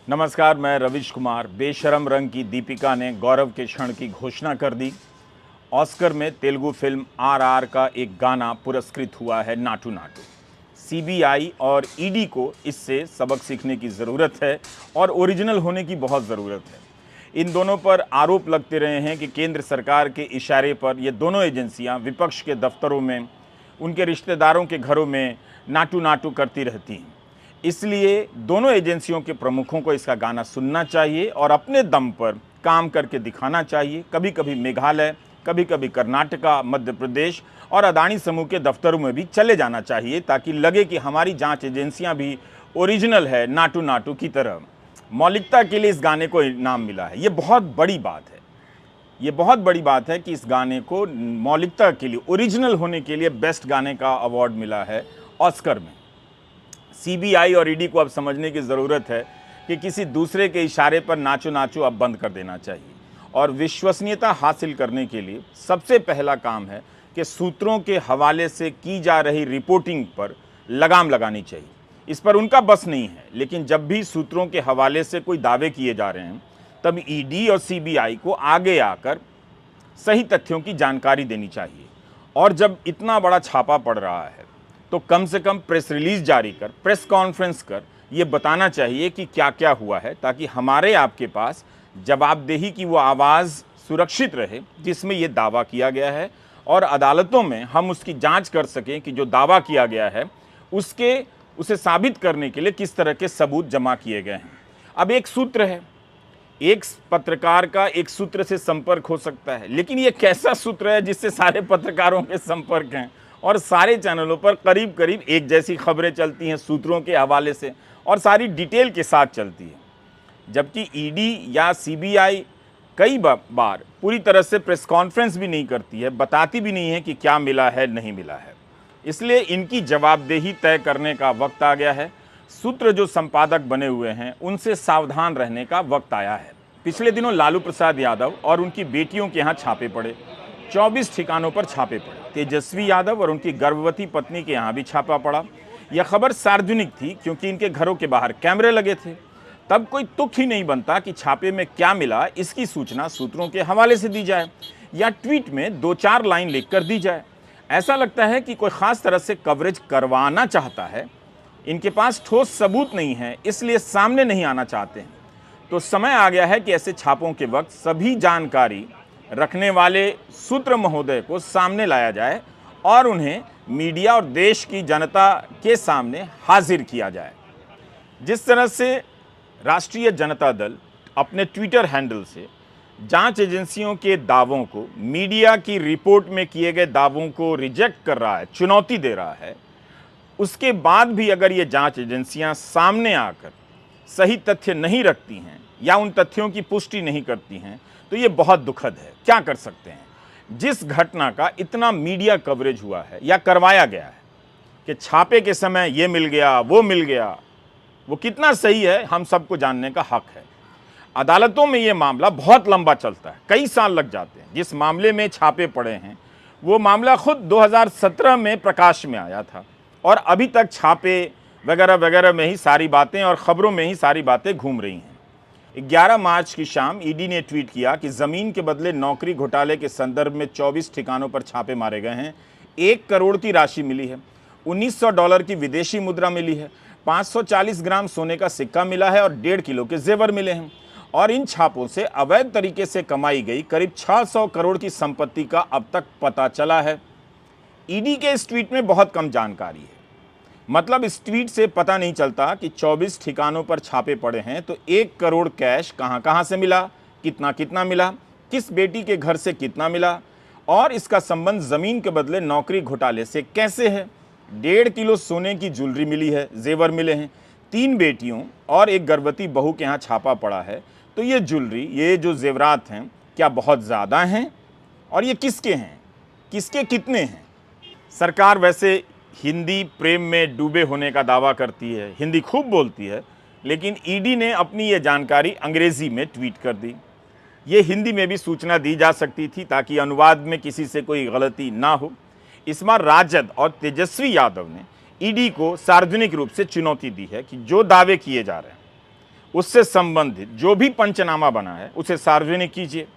नमस्कार, मैं रविश कुमार। बेशरम रंग की दीपिका ने गौरव के क्षण की घोषणा कर दी। ऑस्कर में तेलुगु फिल्म आरआर का एक गाना पुरस्कृत हुआ है, नाटू नाटू। सीबीआई और ईडी को इससे सबक सीखने की ज़रूरत है और ओरिजिनल होने की बहुत ज़रूरत है। इन दोनों पर आरोप लगते रहे हैं कि केंद्र सरकार के इशारे पर ये दोनों एजेंसियां विपक्ष के दफ्तरों में, उनके रिश्तेदारों के घरों में नाटू नाटू करती रहती हैं। इसलिए दोनों एजेंसियों के प्रमुखों को इसका गाना सुनना चाहिए और अपने दम पर काम करके दिखाना चाहिए। कभी कभी मेघालय, कभी कभी कर्नाटका, मध्य प्रदेश और अदानी समूह के दफ्तरों में भी चले जाना चाहिए, ताकि लगे कि हमारी जांच एजेंसियां भी ओरिजिनल है, नाटू नाटू की तरह। मौलिकता के लिए इस गाने को इनाम मिला है। ये बहुत बड़ी बात है। ये बहुत बड़ी बात है कि इस गाने को मौलिकता के लिए, ओरिजिनल होने के लिए बेस्ट गाने का अवार्ड मिला है ऑस्कर में। सीबीआई और ईडी को अब समझने की ज़रूरत है कि किसी दूसरे के इशारे पर नाचो नाचो अब बंद कर देना चाहिए और विश्वसनीयता हासिल करने के लिए सबसे पहला काम है कि सूत्रों के हवाले से की जा रही रिपोर्टिंग पर लगाम लगानी चाहिए। इस पर उनका बस नहीं है, लेकिन जब भी सूत्रों के हवाले से कोई दावे किए जा रहे हैं तब ईडी और सीबीआई को आगे आकर सही तथ्यों की जानकारी देनी चाहिए। और जब इतना बड़ा छापा पड़ रहा है तो कम से कम प्रेस रिलीज जारी कर, प्रेस कॉन्फ्रेंस कर ये बताना चाहिए कि क्या क्या हुआ है, ताकि हमारे आपके पास जवाबदेही की वो आवाज़ सुरक्षित रहे जिसमें ये दावा किया गया है, और अदालतों में हम उसकी जांच कर सकें कि जो दावा किया गया है उसे साबित करने के लिए किस तरह के सबूत जमा किए गए हैं। अब एक सूत्र है, एक पत्रकार का एक सूत्र से संपर्क हो सकता है, लेकिन ये कैसा सूत्र है जिससे सारे पत्रकारों के संपर्क हैं और सारे चैनलों पर करीब करीब एक जैसी खबरें चलती हैं सूत्रों के हवाले से और सारी डिटेल के साथ चलती है। जबकि ईडी या सीबीआई कई बार पूरी तरह से प्रेस कॉन्फ्रेंस भी नहीं करती है, बताती भी नहीं है कि क्या मिला है, नहीं मिला है। इसलिए इनकी जवाबदेही तय करने का वक्त आ गया है। सूत्र जो संपादक बने हुए हैं उनसे सावधान रहने का वक्त आया है। पिछले दिनों लालू प्रसाद यादव और उनकी बेटियों के यहाँ छापे पड़े, 24 ठिकानों पर छापे पड़े। तेजस्वी यादव और उनकी गर्भवती पत्नी के यहाँ भी छापा पड़ा। यह खबर सार्वजनिक थी क्योंकि इनके घरों के बाहर कैमरे लगे थे। तब कोई तुक ही नहीं बनता कि छापे में क्या मिला इसकी सूचना सूत्रों के हवाले से दी जाए या ट्वीट में 2-4 लाइन लिखकर दी जाए। ऐसा लगता है कि कोई ख़ास तरह से कवरेज करवाना चाहता है। इनके पास ठोस सबूत नहीं है, इसलिए सामने नहीं आना चाहते हैं। तो समय आ गया है कि ऐसे छापों के वक्त सभी जानकारी रखने वाले सूत्र महोदय को सामने लाया जाए और उन्हें मीडिया और देश की जनता के सामने हाजिर किया जाए। जिस तरह से राष्ट्रीय जनता दल अपने ट्विटर हैंडल से जांच एजेंसियों के दावों को, मीडिया की रिपोर्ट में किए गए दावों को रिजेक्ट कर रहा है, चुनौती दे रहा है, उसके बाद भी अगर ये जांच एजेंसियां सामने आकर सही तथ्य नहीं रखती हैं या उन तथ्यों की पुष्टि नहीं करती हैं तो ये बहुत दुखद है। क्या कर सकते हैं? जिस घटना का इतना मीडिया कवरेज हुआ है या करवाया गया है कि छापे के समय ये मिल गया, वो मिल गया, वो कितना सही है हम सबको जानने का हक है। अदालतों में ये मामला बहुत लंबा चलता है, कई साल लग जाते हैं। जिस मामले में छापे पड़े हैं वो मामला खुद 2017 में प्रकाश में आया था और अभी तक छापे वगैरह वगैरह में ही सारी बातें और ख़बरों में ही सारी बातें घूम रही हैं। 11 मार्च की शाम ईडी ने ट्वीट किया कि ज़मीन के बदले नौकरी घोटाले के संदर्भ में 24 ठिकानों पर छापे मारे गए हैं। 1 करोड़ की राशि मिली है, $1900 की विदेशी मुद्रा मिली है, 540 ग्राम सोने का सिक्का मिला है और 1.5 किलो के जेवर मिले हैं। और इन छापों से अवैध तरीके से कमाई गई करीब 600 करोड़ की संपत्ति का अब तक पता चला है। ईडी के इस ट्वीट में बहुत कम जानकारी है। मतलब इस ट्वीट से पता नहीं चलता कि 24 ठिकानों पर छापे पड़े हैं तो 1 करोड़ कैश कहां से मिला, कितना कितना मिला, किस बेटी के घर से कितना मिला और इसका संबंध ज़मीन के बदले नौकरी घोटाले से कैसे है। 1.5 किलो सोने की ज्वेलरी मिली है, जेवर मिले हैं। 3 बेटियों और एक गर्भवती बहू के यहाँ छापा पड़ा है। तो ये ज्वेलरी, ये जो जेवरात हैं, क्या बहुत ज़्यादा हैं और ये किसके हैं, किसके कितने हैं? सरकार वैसे हिंदी प्रेम में डूबे होने का दावा करती है, हिंदी खूब बोलती है, लेकिन ईडी ने अपनी ये जानकारी अंग्रेज़ी में ट्वीट कर दी। ये हिंदी में भी सूचना दी जा सकती थी ताकि अनुवाद में किसी से कोई गलती ना हो। इस बार राजद और तेजस्वी यादव ने ईडी को सार्वजनिक रूप से चुनौती दी है कि जो दावे किए जा रहे हैं उससे संबंधित जो भी पंचनामा बना है उसे सार्वजनिक कीजिए।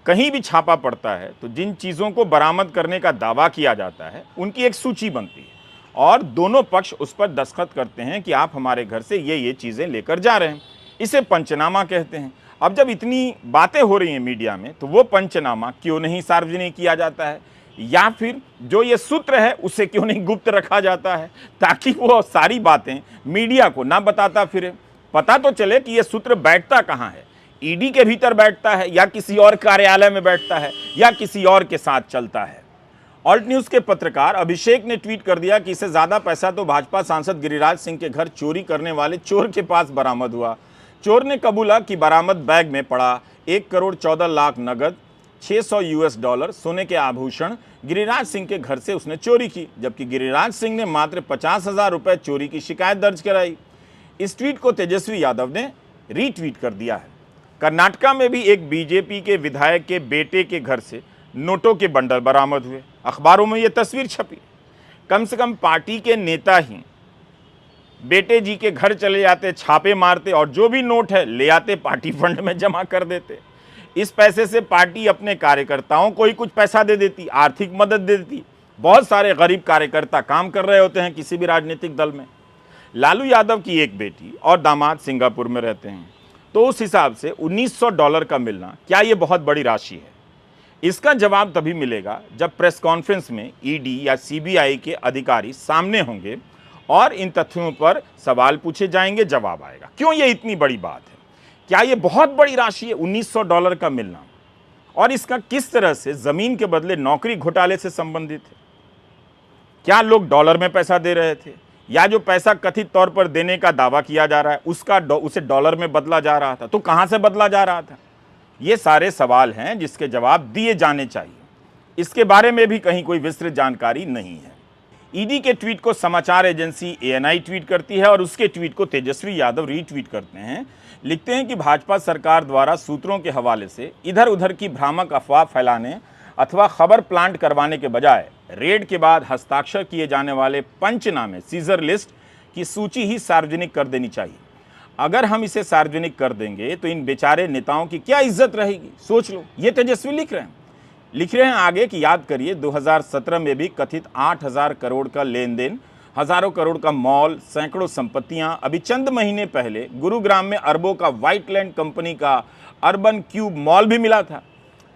कहीं भी छापा पड़ता है तो जिन चीज़ों को बरामद करने का दावा किया जाता है उनकी एक सूची बनती है और दोनों पक्ष उस पर दस्तखत करते हैं कि आप हमारे घर से ये चीज़ें लेकर जा रहे हैं। इसे पंचनामा कहते हैं। अब जब इतनी बातें हो रही हैं मीडिया में तो वो पंचनामा क्यों नहीं सार्वजनिक किया जाता है, या फिर जो ये सूत्र है उसे क्यों नहीं गुप्त रखा जाता है, ताकि वो सारी बातें मीडिया को ना बताता फिरे। पता तो चले कि ये सूत्र बैठता कहाँ है, ईडी के भीतर बैठता है या किसी और कार्यालय में बैठता है या किसी और के साथ चलता है। ऑल्ट न्यूज के पत्रकार अभिषेक ने ट्वीट कर दिया कि इससे ज्यादा पैसा तो भाजपा सांसद गिरिराज सिंह के घर चोरी करने वाले चोर के पास बरामद हुआ। चोर ने कबूला कि बरामद बैग में पड़ा 1,14,00,000 नगद, $600 सोने के आभूषण गिरिराज सिंह के घर से उसने चोरी की, जबकि गिरिराज सिंह ने मात्र 50,000 रुपए चोरी की शिकायत दर्ज कराई। इस ट्वीट को तेजस्वी यादव ने रीट्वीट कर दिया है। कर्नाटका में भी एक बीजेपी के विधायक के बेटे के घर से नोटों के बंडल बरामद हुए। अखबारों में यह तस्वीर छपी। कम से कम पार्टी के नेता ही बेटे जी के घर चले जाते, छापे मारते और जो भी नोट है ले आते, पार्टी फंड में जमा कर देते। इस पैसे से पार्टी अपने कार्यकर्ताओं को ही कुछ पैसा दे देती, आर्थिक मदद दे देती। बहुत सारे गरीब कार्यकर्ता काम कर रहे होते हैं किसी भी राजनीतिक दल में। लालू यादव की एक बेटी और दामाद सिंगापुर में रहते हैं, तो उस हिसाब से $1900 का मिलना क्या ये बहुत बड़ी राशि है? इसका जवाब तभी मिलेगा जब प्रेस कॉन्फ्रेंस में ईडी या सीबीआई के अधिकारी सामने होंगे और इन तथ्यों पर सवाल पूछे जाएंगे, जवाब आएगा। क्यों ये इतनी बड़ी बात है? क्या ये बहुत बड़ी राशि है $1900 का मिलना? और इसका किस तरह से जमीन के बदले नौकरी घोटाले से संबंधित है? क्या लोग डॉलर में पैसा दे रहे थे, या जो पैसा कथित तौर पर देने का दावा किया जा रहा है उसे डॉलर में बदला जा रहा था? तो कहां से बदला जा रहा था? ये सारे सवाल हैं जिसके जवाब दिए जाने चाहिए। इसके बारे में भी कहीं कोई विस्तृत जानकारी नहीं है। ईडी के ट्वीट को समाचार एजेंसी एएनआई ट्वीट करती है और उसके ट्वीट को तेजस्वी यादव रीट्वीट करते हैं। लिखते हैं कि भाजपा सरकार द्वारा सूत्रों के हवाले से इधर उधर की भ्रामक अफवाह फैलाने अथवा खबर प्लांट करवाने के बजाय रेड के बाद हस्ताक्षर किए जाने वाले पंचनामे सीजर लिस्ट की सूची ही सार्वजनिक कर देनी चाहिए। अगर हम इसे सार्वजनिक कर देंगे तो इन बेचारे नेताओं की क्या इज्जत रहेगी? सोच लो। ये तेजस्वी लिख रहे हैं आगे कि याद करिए 2017 में भी कथित 8,000 करोड़ का लेन देन, हजारों करोड़ का मॉल, सैकड़ों संपत्तियां। अभी चंद महीने पहले गुरुग्राम में अरबों का व्हाइटलैंड कंपनी का अर्बन क्यूब मॉल भी मिला था।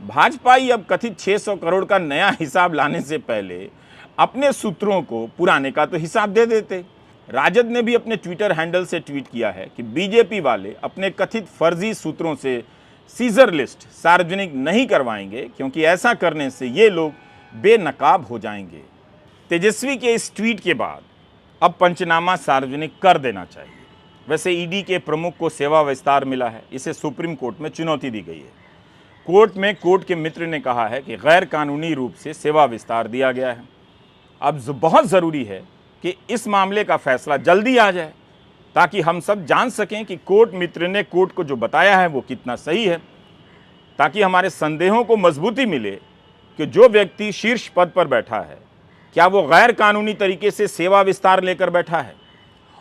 भाजपा ही अब कथित 600 करोड़ का नया हिसाब लाने से पहले अपने सूत्रों को पुराने का तो हिसाब दे देते। राजद ने भी अपने ट्विटर हैंडल से ट्वीट किया है कि बीजेपी वाले अपने कथित फर्जी सूत्रों से सीजर लिस्ट सार्वजनिक नहीं करवाएंगे, क्योंकि ऐसा करने से ये लोग बेनकाब हो जाएंगे। तेजस्वी के इस ट्वीट के बाद अब पंचनामा सार्वजनिक कर देना चाहिए। वैसे ईडी के प्रमुख को सेवा विस्तार मिला है, इसे सुप्रीम कोर्ट में चुनौती दी गई है। कोर्ट में कोर्ट के मित्र ने कहा है कि गैर कानूनी रूप से सेवा विस्तार दिया गया है। अब बहुत ज़रूरी है कि इस मामले का फैसला जल्दी आ जाए, ताकि हम सब जान सकें कि कोर्ट मित्र ने कोर्ट को जो बताया है वो कितना सही है, ताकि हमारे संदेहों को मजबूती मिले कि जो व्यक्ति शीर्ष पद पर बैठा है क्या वो गैर कानूनी तरीके से सेवा विस्तार लेकर बैठा है,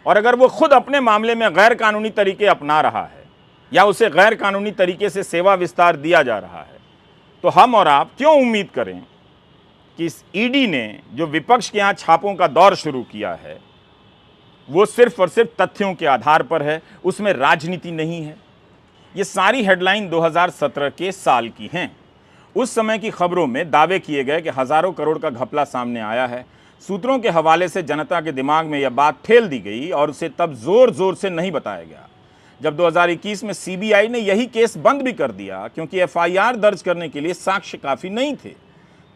और अगर वो खुद अपने मामले में गैर कानूनी तरीके अपना रहा है या उसे गैर कानूनी तरीके से सेवा विस्तार दिया जा रहा है, तो हम और आप क्यों उम्मीद करें कि इस ईडी ने जो विपक्ष के यहाँ छापों का दौर शुरू किया है वो सिर्फ और सिर्फ तथ्यों के आधार पर है, उसमें राजनीति नहीं है। ये सारी हेडलाइन 2017 के साल की हैं। उस समय की खबरों में दावे किए गए कि हजारों करोड़ का घपला सामने आया है। सूत्रों के हवाले से जनता के दिमाग में यह बात ठेल दी गई और उसे तब जोर जोर से नहीं बताया गया। जब 2021 में सीबीआई ने यही केस बंद भी कर दिया, क्योंकि एफआईआर दर्ज करने के लिए साक्ष्य काफी नहीं थे।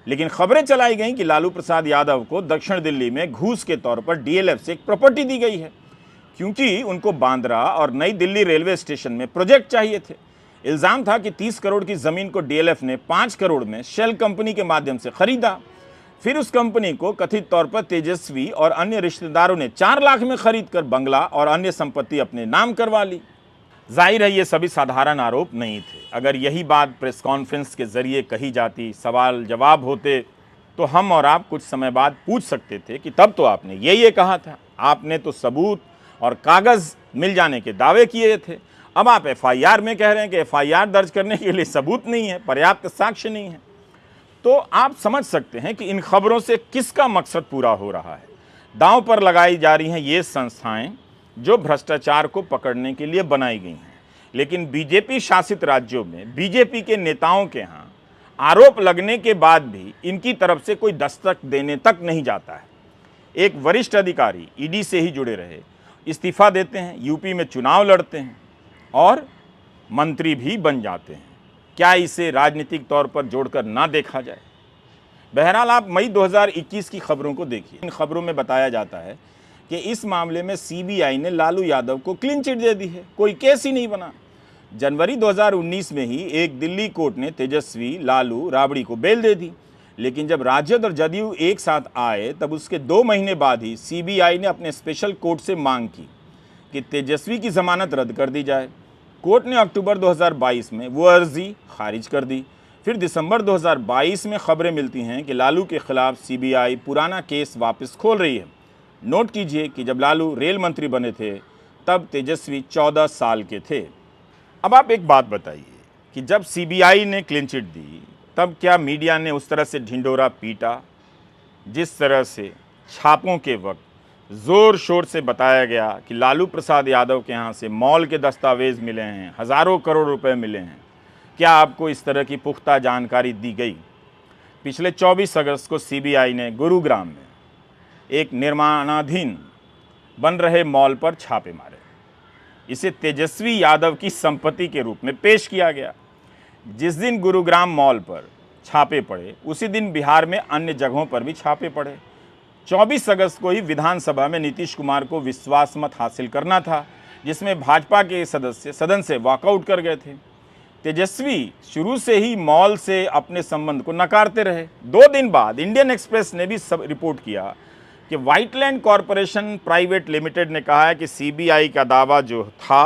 लेकिन खबरें चलाई गईं कि लालू प्रसाद यादव को दक्षिण दिल्ली में घूस के तौर पर डीएलएफ से एक प्रॉपर्टी दी गई है, क्योंकि उनको बांद्रा और नई दिल्ली रेलवे स्टेशन में प्रोजेक्ट चाहिए थे। इल्जाम था कि 30 करोड़ की जमीन को डीएलएफ ने 5 करोड़ में शेल कंपनी के माध्यम से खरीदा। फिर उस कंपनी को कथित तौर पर तेजस्वी और अन्य रिश्तेदारों ने 4 लाख में खरीद कर बंगला और अन्य संपत्ति अपने नाम करवा ली। जाहिर है ये सभी साधारण आरोप नहीं थे। अगर यही बात प्रेस कॉन्फ्रेंस के जरिए कही जाती, सवाल जवाब होते, तो हम और आप कुछ समय बाद पूछ सकते थे कि तब तो आपने ये कहा था, आपने तो सबूत और कागज मिल जाने के दावे किए थे। अब आप एफआईआर में कह रहे हैं कि एफआईआर दर्ज करने के लिए सबूत नहीं है, पर्याप्त साक्ष्य नहीं है। तो आप समझ सकते हैं कि इन खबरों से किसका मकसद पूरा हो रहा है। दांव पर लगाई जा रही हैं ये संस्थाएं जो भ्रष्टाचार को पकड़ने के लिए बनाई गई हैं, लेकिन बीजेपी शासित राज्यों में बीजेपी के नेताओं के यहाँ आरोप लगने के बाद भी इनकी तरफ से कोई दस्तक देने तक नहीं जाता है। एक वरिष्ठ अधिकारी ईडी से ही जुड़े रहे, इस्तीफा देते हैं, यूपी में चुनाव लड़ते हैं और मंत्री भी बन जाते हैं। क्या इसे राजनीतिक तौर पर जोड़कर ना देखा जाए? बहरहाल आप मई 2021 की खबरों को देखिए। इन खबरों में बताया जाता है कि इस मामले में सीबीआई ने लालू यादव को क्लीन चिट दे दी है, कोई केस ही नहीं बना। जनवरी 2019 में ही एक दिल्ली कोर्ट ने तेजस्वी, लालू, राबड़ी को बेल दे दी, लेकिन जब राजद और जदयू एक साथ आए तब उसके 2 महीने बाद ही सीबीआई ने अपने स्पेशल कोर्ट से मांग की कि तेजस्वी की जमानत रद्द कर दी जाए। कोर्ट ने अक्टूबर 2022 में वो अर्जी खारिज कर दी। फिर दिसंबर 2022 में खबरें मिलती हैं कि लालू के खिलाफ सीबीआई पुराना केस वापस खोल रही है। नोट कीजिए कि जब लालू रेल मंत्री बने थे तब तेजस्वी 14 साल के थे। अब आप एक बात बताइए कि जब सीबीआई ने क्लीन चिट दी तब क्या मीडिया ने उस तरह से ढिंढोरा पीटा जिस तरह से छापों के वक्त ज़ोर शोर से बताया गया कि लालू प्रसाद यादव के यहाँ से मॉल के दस्तावेज़ मिले हैं, हज़ारों करोड़ रुपए मिले हैं? क्या आपको इस तरह की पुख्ता जानकारी दी गई? पिछले 24 अगस्त को सीबीआई ने गुरुग्राम में एक निर्माणाधीन बन रहे मॉल पर छापे मारे। इसे तेजस्वी यादव की संपत्ति के रूप में पेश किया गया। जिस दिन गुरुग्राम मॉल पर छापे पड़े उसी दिन बिहार में अन्य जगहों पर भी छापे पड़े। 24 अगस्त को ही विधानसभा में नीतीश कुमार को विश्वास मत हासिल करना था, जिसमें भाजपा के सदस्य सदन से वॉकआउट कर गए थे। तेजस्वी शुरू से ही मॉल से अपने संबंध को नकारते रहे। 2 दिन बाद इंडियन एक्सप्रेस ने भी सब रिपोर्ट किया कि व्हाइटलैंड कॉरपोरेशन प्राइवेट लिमिटेड ने कहा है कि सीबीआई का दावा जो था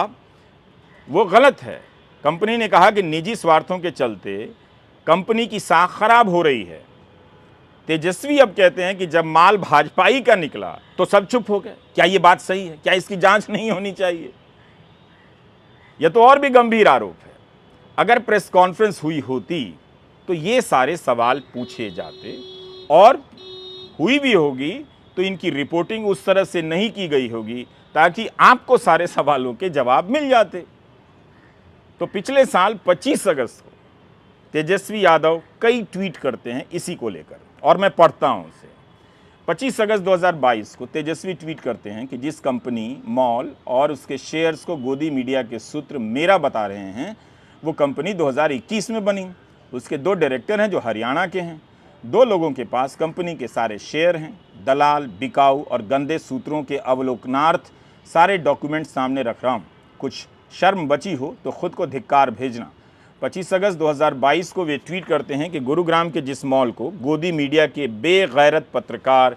वो गलत है। कंपनी ने कहा कि निजी स्वार्थों के चलते कंपनी की साख खराब हो रही है। तेजस्वी अब कहते हैं कि जब माल भाजपाई का निकला तो सब चुप हो गए। क्या ये बात सही है? क्या इसकी जांच नहीं होनी चाहिए? यह तो और भी गंभीर आरोप है। अगर प्रेस कॉन्फ्रेंस हुई होती तो ये सारे सवाल पूछे जाते, और हुई भी होगी तो इनकी रिपोर्टिंग उस तरह से नहीं की गई होगी ताकि आपको सारे सवालों के जवाब मिल जाते। तो पिछले साल 25 अगस्त को तेजस्वी यादव कई ट्वीट करते हैं इसी को लेकर, और मैं पढ़ता हूं उसे। 25 अगस्त 2022 को तेजस्वी ट्वीट करते हैं कि जिस कंपनी, मॉल और उसके शेयर्स को गोदी मीडिया के सूत्र मेरा बता रहे हैं वो कंपनी 2021 में बनी। उसके 2 डायरेक्टर हैं जो हरियाणा के हैं। 2 लोगों के पास कंपनी के सारे शेयर हैं। दलाल, बिकाऊ और गंदे सूत्रों के अवलोकनार्थ सारे डॉक्यूमेंट सामने रख रहा हूँ। कुछ शर्म बची हो तो खुद को धिक्कार भेजना। 25 अगस्त 2022 को वे ट्वीट करते हैं कि गुरुग्राम के जिस मॉल को गोदी मीडिया के बेगैरत पत्रकार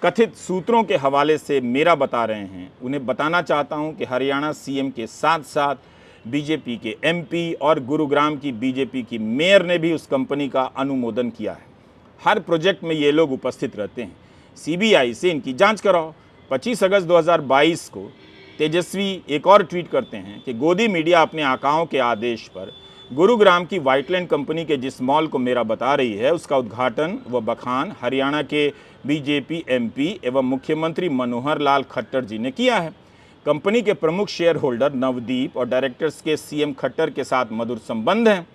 कथित सूत्रों के हवाले से मेरा बता रहे हैं, उन्हें बताना चाहता हूं कि हरियाणा सीएम के साथ साथ बीजेपी के एमपी और गुरुग्राम की बीजेपी की मेयर ने भी उस कंपनी का अनुमोदन किया है। हर प्रोजेक्ट में ये लोग उपस्थित रहते हैं। सीबीआई से इनकी जांच कराओ। 25 अगस्त 2022 को तेजस्वी एक और ट्वीट करते हैं कि गोदी मीडिया अपने आकाओं के आदेश पर गुरुग्राम की व्हाइटलैंड कंपनी के जिस मॉल को मेरा बता रही है उसका उद्घाटन व बखान हरियाणा के बीजेपी एमपी एवं मुख्यमंत्री मनोहर लाल खट्टर जी ने किया है। कंपनी के प्रमुख शेयर होल्डर नवदीप और डायरेक्टर्स के सीएम खट्टर के साथ मधुर संबंध हैं।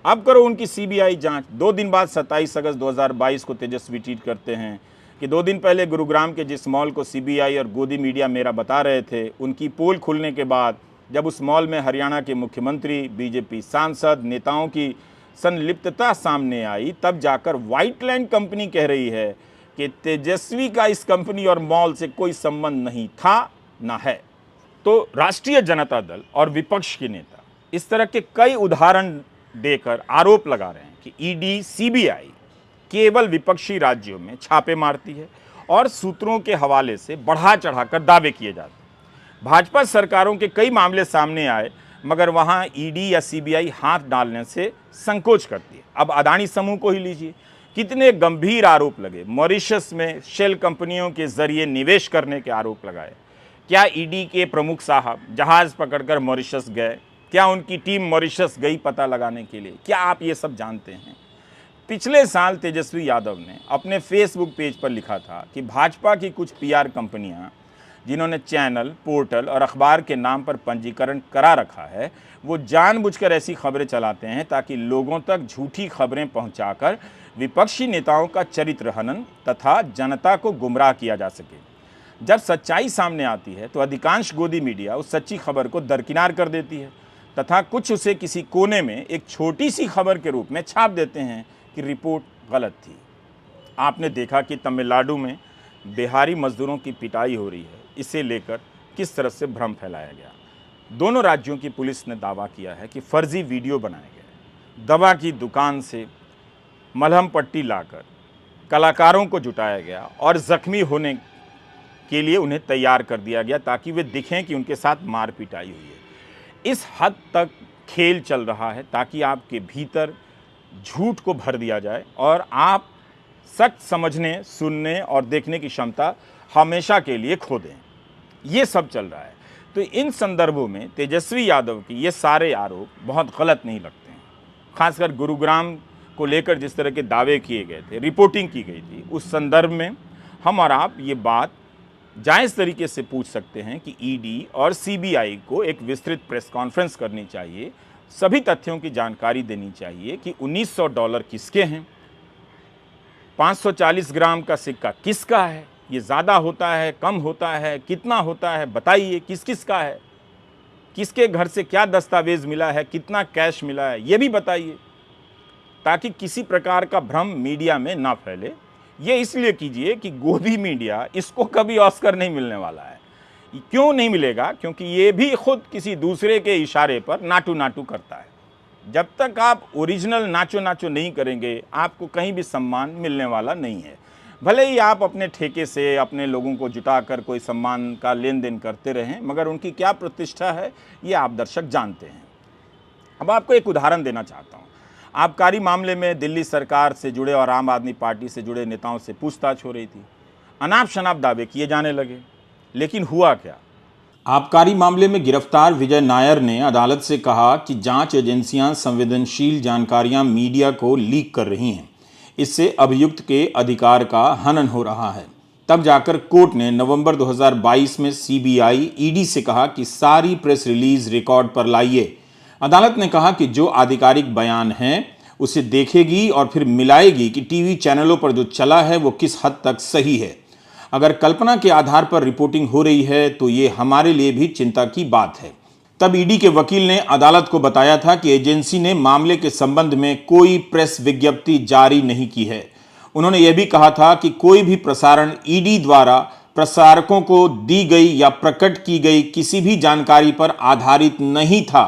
अब करो उनकी सीबीआई जांच। 2 दिन बाद 27 अगस्त 2022 को तेजस्वी ट्वीट करते हैं कि 2 दिन पहले गुरुग्राम के जिस मॉल को सीबीआई और गोदी मीडिया मेरा बता रहे थे उनकी पोल खुलने के बाद जब उस मॉल में हरियाणा के मुख्यमंत्री, बीजेपी सांसद, नेताओं की संलिप्तता सामने आई, तब जाकर व्हाइटलैंड कंपनी कह रही है कि तेजस्वी का इस कंपनी और मॉल से कोई संबंध नहीं था, ना है। तो राष्ट्रीय जनता दल और विपक्ष के नेता इस तरह के कई उदाहरण देकर आरोप लगा रहे हैं कि ईडी, सीबीआई केवल विपक्षी राज्यों में छापे मारती है और सूत्रों के हवाले से बढ़ा चढ़ाकर दावे किए जाते हैं। भाजपा सरकारों के कई मामले सामने आए मगर वहां ईडी या सीबीआई हाथ डालने से संकोच करती है। अब अदानी समूह को ही लीजिए, कितने गंभीर आरोप लगे। मॉरिशस में शेल कंपनियों के जरिए निवेश करने के आरोप लगाए, क्या ईडी के प्रमुख साहब जहाज पकड़कर मॉरिशस गए? क्या उनकी टीम मॉरिशस गई पता लगाने के लिए? क्या आप ये सब जानते हैं? पिछले साल तेजस्वी यादव ने अपने फेसबुक पेज पर लिखा था कि भाजपा की कुछ पीआर कंपनियां जिन्होंने चैनल, पोर्टल और अखबार के नाम पर पंजीकरण करा रखा है, वो जानबूझकर ऐसी खबरें चलाते हैं ताकि लोगों तक झूठी खबरें पहुंचाकर विपक्षी नेताओं का चरित्र हनन तथा जनता को गुमराह किया जा सके। जब सच्चाई सामने आती है तो अधिकांश गोदी मीडिया उस सच्ची खबर को दरकिनार कर देती है तथा कुछ उसे किसी कोने में एक छोटी सी खबर के रूप में छाप देते हैं कि रिपोर्ट गलत थी। आपने देखा कि तमिलनाडु में बिहारी मजदूरों की पिटाई हो रही है, इसे लेकर किस तरह से भ्रम फैलाया गया। दोनों राज्यों की पुलिस ने दावा किया है कि फर्जी वीडियो बनाए गए, दवा की दुकान से मलहम पट्टी लाकर कलाकारों को जुटाया गया और जख्मी होने के लिए उन्हें तैयार कर दिया गया ताकि वे दिखें कि उनके साथ मार पिटाई हुई है। इस हद तक खेल चल रहा है ताकि आपके भीतर झूठ को भर दिया जाए और आप सच समझने, सुनने और देखने की क्षमता हमेशा के लिए खो दें। ये सब चल रहा है। तो इन संदर्भों में तेजस्वी यादव की ये सारे आरोप बहुत गलत नहीं लगते हैं। खासकर गुरुग्राम को लेकर जिस तरह के दावे किए गए थे, रिपोर्टिंग की गई थी, उस संदर्भ में हम और आप ये बात जायज़ तरीके से पूछ सकते हैं कि ईडी और सीबीआई को एक विस्तृत प्रेस कॉन्फ्रेंस करनी चाहिए, सभी तथ्यों की जानकारी देनी चाहिए कि $1900 किसके हैं, 540 ग्राम का सिक्का किसका है, ये ज़्यादा होता है, कम होता है, कितना होता है, बताइए किस किस का है, किसके घर से क्या दस्तावेज़ मिला है, कितना कैश मिला है, ये भी बताइए, ताकि किसी प्रकार का भ्रम मीडिया में ना फैले। ये इसलिए कीजिए कि गोदी मीडिया, इसको कभी ऑस्कर नहीं मिलने वाला है। क्यों नहीं मिलेगा? क्योंकि ये भी खुद किसी दूसरे के इशारे पर नाटू नाटू करता है। जब तक आप ओरिजिनल नाचो नाचो नहीं करेंगे, आपको कहीं भी सम्मान मिलने वाला नहीं है। भले ही आप अपने ठेके से अपने लोगों को जुटाकर कोई सम्मान का लेन देन करते रहें, मगर उनकी क्या प्रतिष्ठा है ये आप दर्शक जानते हैं। अब आपको एक उदाहरण देना चाहता हूँ। आबकारी मामले में दिल्ली सरकार से जुड़े और आम आदमी पार्टी से जुड़े नेताओं से पूछताछ हो रही थी। अनाप शनाप दावे किए जाने लगे, लेकिन हुआ क्या? आबकारी मामले में गिरफ्तार विजय नायर ने अदालत से कहा कि जांच एजेंसियां संवेदनशील जानकारियां मीडिया को लीक कर रही हैं, इससे अभियुक्त के अधिकार का हनन हो रहा है। तब जाकर कोर्ट ने नवंबर 2022 में सीबीआई, ईडी से कहा कि सारी प्रेस रिलीज रिकॉर्ड पर लाइए। अदालत ने कहा कि जो आधिकारिक बयान है उसे देखेगी और फिर मिलाएगी कि टीवी चैनलों पर जो चला है वो किस हद तक सही है। अगर कल्पना के आधार पर रिपोर्टिंग हो रही है तो ये हमारे लिए भी चिंता की बात है। तब ईडी के वकील ने अदालत को बताया था कि एजेंसी ने मामले के संबंध में कोई प्रेस विज्ञप्ति जारी नहीं की है। उन्होंने यह भी कहा था कि कोई भी प्रसारण ईडी द्वारा प्रसारकों को दी गई या प्रकट की गई किसी भी जानकारी पर आधारित नहीं था।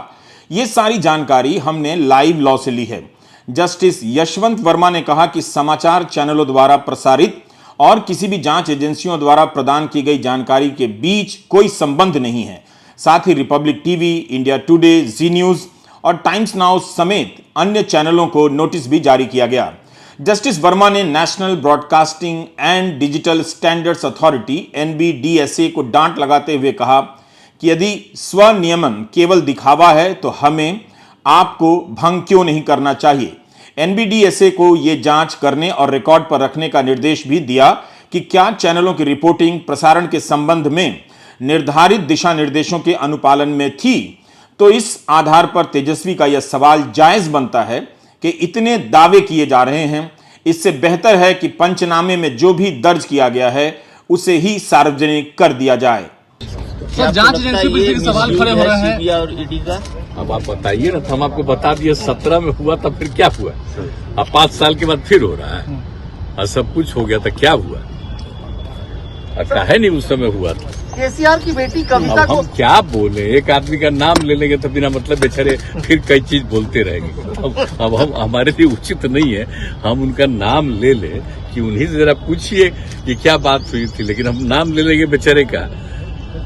ये सारी जानकारी हमने लाइव लॉ से ली है। जस्टिस यशवंत वर्मा ने कहा कि समाचार चैनलों द्वारा प्रसारित और किसी भी जांच एजेंसियों द्वारा प्रदान की गई जानकारी के बीच कोई संबंध नहीं है। साथ ही रिपब्लिक टीवी, इंडिया टुडे, जी न्यूज और टाइम्स नाउ समेत अन्य चैनलों को नोटिस भी जारी किया गया। जस्टिस वर्मा ने national broadcasting and digital standards authority (NBDSA) को डांट लगाते हुए कहा कि यदि स्वनियमन केवल दिखावा है तो हमें आपको भंग क्यों नहीं करना चाहिए। NBDSA को यह जांच करने और रिकॉर्ड पर रखने का निर्देश भी दिया कि क्या चैनलों की रिपोर्टिंग प्रसारण के संबंध में निर्धारित दिशा निर्देशों के अनुपालन में थी। तो इस आधार पर तेजस्वी का यह सवाल जायज बनता है कि इतने दावे किए जा रहे हैं, इससे बेहतर है कि पंचनामे में जो भी दर्ज किया गया है उसे ही सार्वजनिक कर दिया जाए। सर, जांच एजेंसी पर फिर सवाल खड़े हो रहे हैं। और ईडी का अब आप बताइए ना, तो हम आपको बता दिए 17 में हुआ तब फिर क्या हुआ, अब 5 साल के बाद फिर हो रहा है और सब कुछ हो गया, तो क्या हुआ? अच्छा है नहीं, उस समय हुआ था। केसीआर की बेटी कविता को हम क्या बोले, एक आदमी का नाम ले लेंगे तो बिना मतलब बेचारे फिर कई चीज बोलते रहेंगे। अब हम हमारे लिए उचित नहीं है हम उनका नाम ले ले कि उन्हीं से जरा पूछिए कि क्या बात हुई थी, लेकिन हम नाम ले लेंगे बेचारे का,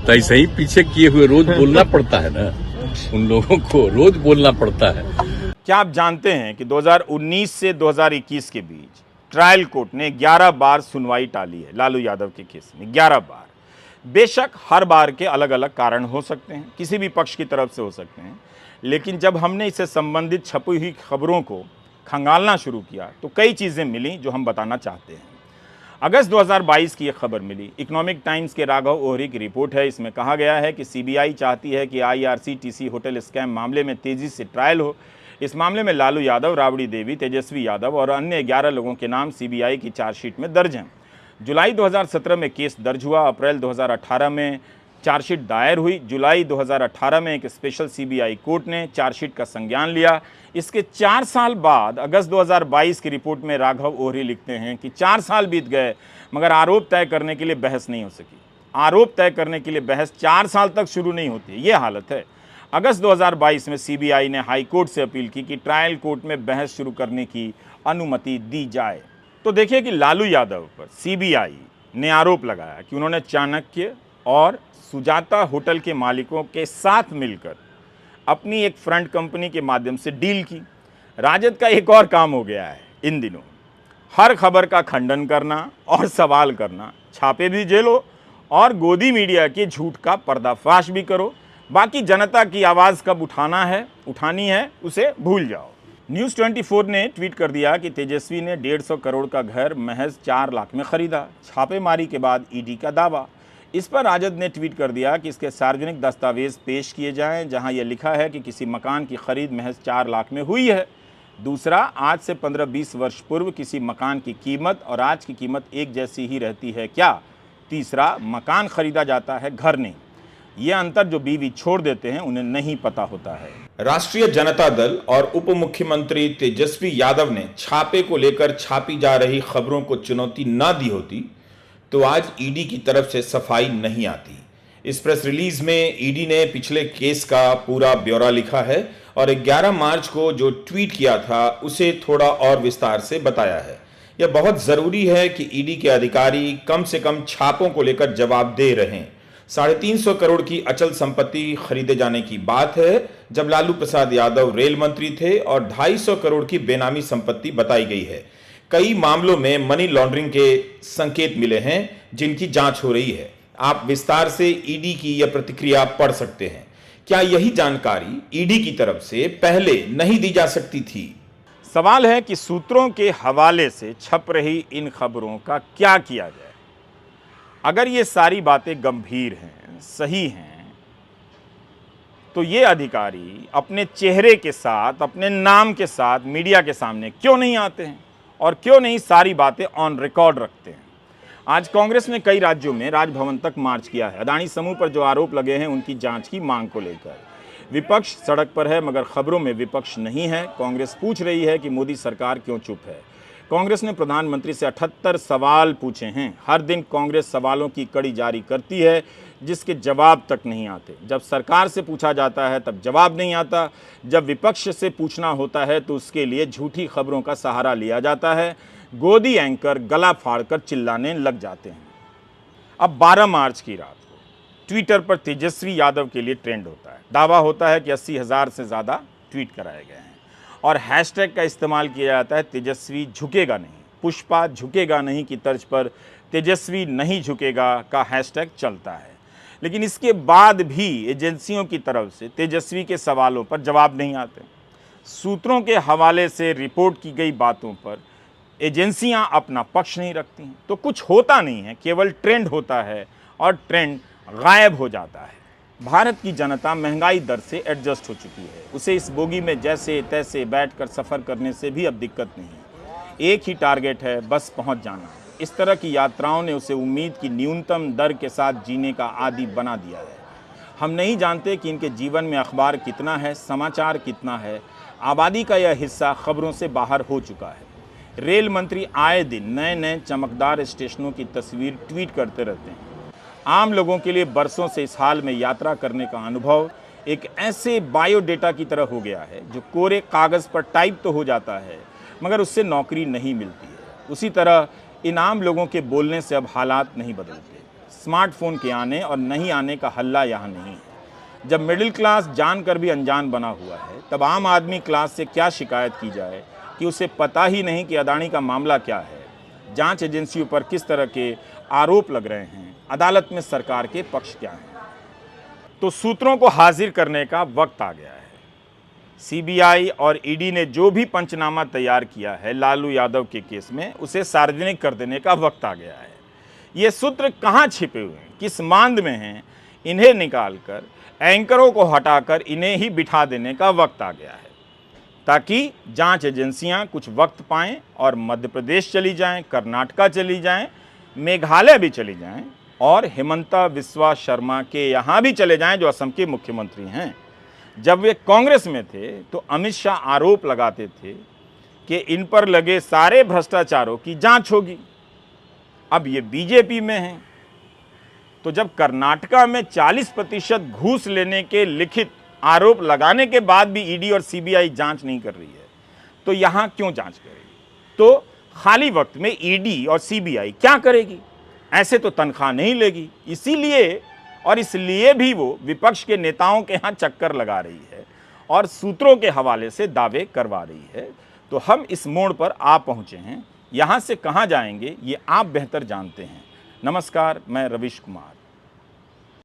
तो ऐसे ही पीछे किए हुए रोज बोलना पड़ता है ना, उन लोगों को रोज बोलना पड़ता है। क्या आप जानते हैं कि 2019 से 2021 के बीच ट्रायल कोर्ट ने 11 बार सुनवाई टाली है लालू यादव के केस में, 11 बार। बेशक हर बार के अलग अलग कारण हो सकते हैं, किसी भी पक्ष की तरफ से हो सकते हैं, लेकिन जब हमने इससे संबंधित छपी हुई खबरों को खंगालना शुरू किया तो कई चीज़ें मिली जो हम बताना चाहते हैं। अगस्त 2022 की एक खबर मिली, इकोनॉमिक टाइम्स के राघव ओहरी की रिपोर्ट है। इसमें कहा गया है कि सीबीआई चाहती है कि IRCTC होटल स्कैम मामले में तेजी से ट्रायल हो। इस मामले में लालू यादव, राबड़ी देवी, तेजस्वी यादव और अन्य 11 लोगों के नाम सीबीआई की चार्जशीट में दर्ज हैं। जुलाई 2017 में केस दर्ज हुआ, अप्रैल 2018 में चार्जशीट दायर हुई। जुलाई 2018 में एक स्पेशल सीबीआई कोर्ट ने चार्जशीट का संज्ञान लिया। इसके 4 साल बाद अगस्त 2022 की रिपोर्ट में राघव ओहरी लिखते हैं कि 4 साल बीत गए मगर आरोप तय करने के लिए बहस नहीं हो सकी। आरोप तय करने के लिए बहस 4 साल तक शुरू नहीं होती, ये हालत है। अगस्त 2022 में सीबीआई ने हाई कोर्ट से अपील की कि ट्रायल कोर्ट में बहस शुरू करने की अनुमति दी जाए। तो देखिए कि लालू यादव पर सीबीआई ने आरोप लगाया कि उन्होंने चाणक्य और सुजाता होटल के मालिकों के साथ मिलकर अपनी एक फ्रंट कंपनी के माध्यम से डील की। राजद का एक और काम हो गया है इन दिनों, हर खबर का खंडन करना और सवाल करना। छापे भी झेलो और गोदी मीडिया के झूठ का पर्दाफाश भी करो, बाकी जनता की आवाज़ कब उठानी है उसे भूल जाओ। न्यूज़ 24 ने ट्वीट कर दिया कि तेजस्वी ने 150 करोड़ का घर महज 4 लाख में खरीदा, छापेमारी के बाद ईडी का दावा। इस पर राजद ने ट्वीट कर दिया कि इसके सार्वजनिक दस्तावेज पेश किए जाएं जहां यह लिखा है कि किसी मकान की खरीद महज 4 लाख में हुई है। दूसरा, आज से 15-20 वर्ष पूर्व किसी मकान की कीमत और आज की कीमत एक जैसी ही रहती है क्या? तीसरा, मकान खरीदा जाता है, घर नहीं। ये अंतर जो बीवी छोड़ देते हैं उन्हें नहीं पता होता है। राष्ट्रीय जनता दल और उप मुख्यमंत्री तेजस्वी यादव ने छापे को लेकर छापी जा रही खबरों को चुनौती ना दी होती तो आज ईडी की तरफ से सफाई नहीं आती। इस प्रेस रिलीज में ईडी ने पिछले केस का पूरा ब्यौरा लिखा है और 11 मार्च को जो ट्वीट किया था उसे थोड़ा और विस्तार से बताया है। यह बहुत जरूरी है कि ईडी के अधिकारी कम से कम छापों को लेकर जवाब दे रहें। 350 करोड़ की अचल संपत्ति खरीदे जाने की बात है जब लालू प्रसाद यादव रेल मंत्री थे और 250 करोड़ की बेनामी संपत्ति बताई गई है। कई मामलों में मनी लॉन्ड्रिंग के संकेत मिले हैं जिनकी जांच हो रही है। आप विस्तार से ईडी की यह प्रतिक्रिया पढ़ सकते हैं। क्या यही जानकारी ईडी की तरफ से पहले नहीं दी जा सकती थी? सवाल है कि सूत्रों के हवाले से छप रही इन खबरों का क्या किया जाए। अगर ये सारी बातें गंभीर हैं, सही हैं, तो ये अधिकारी अपने चेहरे के साथ, अपने नाम के साथ मीडिया के सामने क्यों नहीं आते हैं और क्यों नहीं सारी बातें ऑन रिकॉर्ड रखते हैं? आज कांग्रेस ने कई राज्यों में राजभवन तक मार्च किया है। अदानी समूह पर जो आरोप लगे हैं उनकी जांच की मांग को लेकर विपक्ष सड़क पर है मगर खबरों में विपक्ष नहीं है। कांग्रेस पूछ रही है कि मोदी सरकार क्यों चुप है। कांग्रेस ने प्रधानमंत्री से 78 सवाल पूछे हैं। हर दिन कांग्रेस सवालों की कड़ी जारी करती है जिसके जवाब तक नहीं आते। जब सरकार से पूछा जाता है तब जवाब नहीं आता। जब विपक्ष से पूछना होता है तो उसके लिए झूठी खबरों का सहारा लिया जाता है। गोदी एंकर गला फाड़कर चिल्लाने लग जाते हैं। अब 12 मार्च की रात को ट्विटर पर तेजस्वी यादव के लिए ट्रेंड होता है। दावा होता है कि 80,000 से ज़्यादा ट्वीट कराए गए हैं और हैशटैग का इस्तेमाल किया जाता है तेजस्वी झुकेगा नहीं। पुष्पा झुकेगा नहीं की तर्ज पर तेजस्वी नहीं झुकेगा का हैशटैग चलता है। लेकिन इसके बाद भी एजेंसियों की तरफ से तेजस्वी के सवालों पर जवाब नहीं आते। सूत्रों के हवाले से रिपोर्ट की गई बातों पर एजेंसियां अपना पक्ष नहीं रखती हैं। तो कुछ होता नहीं है, केवल ट्रेंड होता है और ट्रेंड गायब हो जाता है। भारत की जनता महंगाई दर से एडजस्ट हो चुकी है। उसे इस बोगी में जैसे तैसे बैठकर सफ़र करने से भी अब दिक्कत नहीं है। एक ही टारगेट है, बस पहुंच जाना। इस तरह की यात्राओं ने उसे उम्मीद की न्यूनतम दर के साथ जीने का आदी बना दिया है। हम नहीं जानते कि इनके जीवन में अखबार कितना है, समाचार कितना है। आबादी का यह हिस्सा खबरों से बाहर हो चुका है। रेल मंत्री आए दिन नए नए चमकदार स्टेशनों की तस्वीर ट्वीट करते रहते हैं। आम लोगों के लिए बरसों से इस हाल में यात्रा करने का अनुभव एक ऐसे बायोडेटा की तरह हो गया है जो कोरे कागज़ पर टाइप तो हो जाता है मगर उससे नौकरी नहीं मिलती है। उसी तरह इन आम लोगों के बोलने से अब हालात नहीं बदलते। स्मार्टफोन के आने और नहीं आने का हल्ला यहाँ नहीं है। जब मिडिल क्लास जानकर भी अनजान बना हुआ है तब आम आदमी क्लास से क्या शिकायत की जाए कि उसे पता ही नहीं कि अदानी का मामला क्या है, जांच एजेंसियों पर किस तरह के आरोप लग रहे हैं, अदालत में सरकार के पक्ष क्या हैं। तो सूत्रों को हाजिर करने का वक्त आ गया है। सीबीआई और ईडी ने जो भी पंचनामा तैयार किया है लालू यादव के केस में, उसे सार्वजनिक कर देने का वक्त आ गया है। ये सूत्र कहाँ छिपे हुए हैं, किस मांद में हैं, इन्हें निकालकर एंकरों को हटाकर इन्हें ही बिठा देने का वक्त आ गया है, ताकि जांच एजेंसियां कुछ वक्त पाएं और मध्य प्रदेश चली जाएं, कर्नाटका चली जाएं, मेघालय भी चली जाएं और हिमंता बिस्वा शर्मा के यहाँ भी चले जाएं जो असम के मुख्यमंत्री हैं। जब वे कांग्रेस में थे तो अमित शाह आरोप लगाते थे कि इन पर लगे सारे भ्रष्टाचारों की जांच होगी। अब ये बीजेपी में हैं, तो जब कर्नाटका में 40% घूस लेने के लिखित आरोप लगाने के बाद भी ईडी और सीबीआई जांच नहीं कर रही है, तो यहाँ क्यों जांच करेगी? तो खाली वक्त में ईडी और सीबीआई क्या करेगी? ऐसे तो तनख्वाह नहीं लेगी। इसलिए भी वो विपक्ष के नेताओं के यहाँ चक्कर लगा रही है और सूत्रों के हवाले से दावे करवा रही है। तो हम इस मोड़ पर आ पहुंचे हैं। यहाँ से कहाँ जाएंगे ये आप बेहतर जानते हैं। नमस्कार, मैं रविश कुमार।